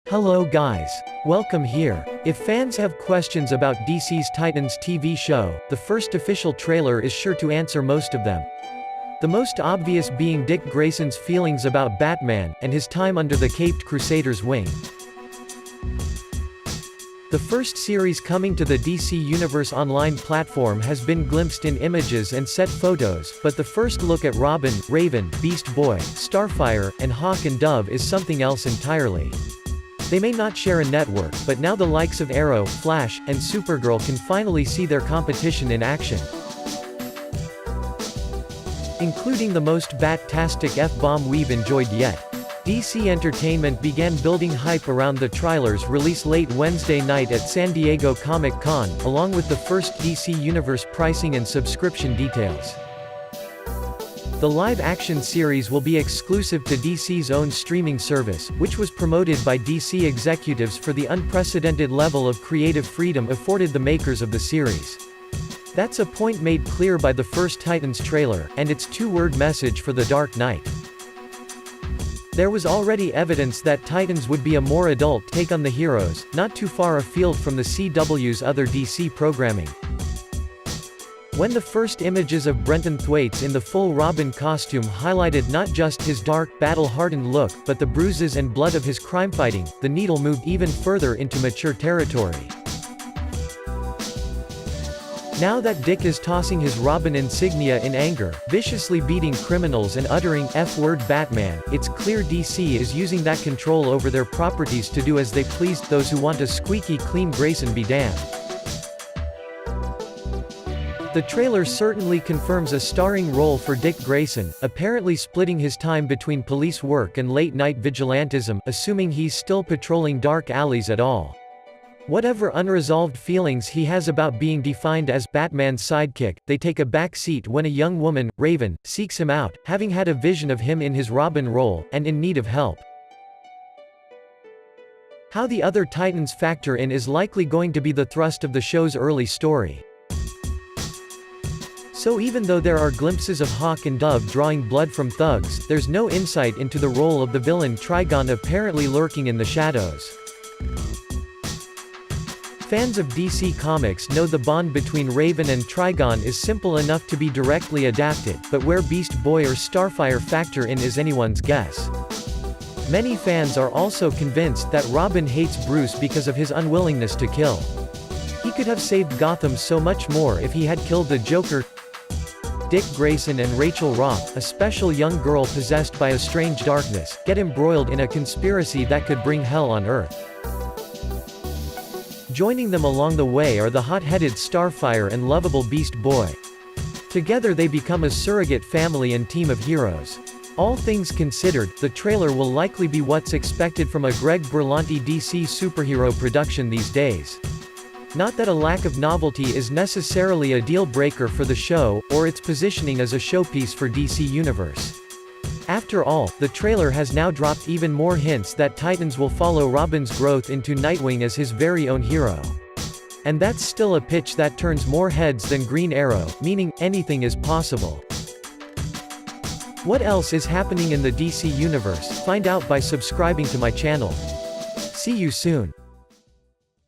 Hello guys. Welcome here. If fans have questions about DC's Titans TV show, the first official trailer is sure to answer most of them. The most obvious being Dick Grayson's feelings about Batman, and his time under the caped Crusader's wing. The first series coming to the DC Universe Online platform has been glimpsed in images and set photos, but the first look at Robin, Raven, Beast Boy, Starfire, and Hawk and Dove is something else entirely. They may not share a network, but now the likes of Arrow, Flash, and Supergirl can finally see their competition in action. Including the most Bat-tastic F-Bomb we've enjoyed yet. DC Entertainment began building hype around the trailer's release late Wednesday night at San Diego Comic-Con, along with the first DC Universe pricing and subscription details. The live-action series will be exclusive to DC's own streaming service, which was promoted by DC executives for the unprecedented level of creative freedom afforded the makers of the series. That's a point made clear by the first Titans trailer, and its two-word message for The Dark Knight. There was already evidence that Titans would be a more adult take on the heroes, not too far afield from the CW's other DC programming. When the first images of Brenton Thwaites in the full Robin costume highlighted not just his dark, battle-hardened look, but the bruises and blood of his crime fighting, the needle moved even further into mature territory. Now that Dick is tossing his Robin insignia in anger, viciously beating criminals and uttering F-word Batman, it's clear DC is using that control over their properties to do as they pleased. Those who want a squeaky-clean Grayson be damned. The trailer certainly confirms a starring role for Dick Grayson, apparently splitting his time between police work and late-night vigilantism, assuming he's still patrolling dark alleys at all. Whatever unresolved feelings he has about being defined as Batman's sidekick, they take a back seat when a young woman, Raven, seeks him out, having had a vision of him in his Robin role, and in need of help. How the other Titans factor in is likely going to be the thrust of the show's early story. So even though there are glimpses of Hawk and Dove drawing blood from thugs, there's no insight into the role of the villain Trigon apparently lurking in the shadows. Fans of DC Comics know the bond between Raven and Trigon is simple enough to be directly adapted, but where Beast Boy or Starfire factor in is anyone's guess. Many fans are also convinced that Robin hates Bruce because of his unwillingness to kill. He could have saved Gotham so much more if he had killed the Joker. Dick Grayson and Rachel Roth, a special young girl possessed by a strange darkness, get embroiled in a conspiracy that could bring hell on Earth. Joining them along the way are the hot-headed Starfire and lovable Beast Boy. Together they become a surrogate family and team of heroes. All things considered, the trailer will likely be what's expected from a Greg Berlanti DC superhero production these days. Not that a lack of novelty is necessarily a deal-breaker for the show, or its positioning as a showpiece for DC Universe. After all, the trailer has now dropped even more hints that Titans will follow Robin's growth into Nightwing as his very own hero. And that's still a pitch that turns more heads than Green Arrow, meaning, anything is possible. What else is happening in the DC Universe? Find out by subscribing to my channel. See you soon.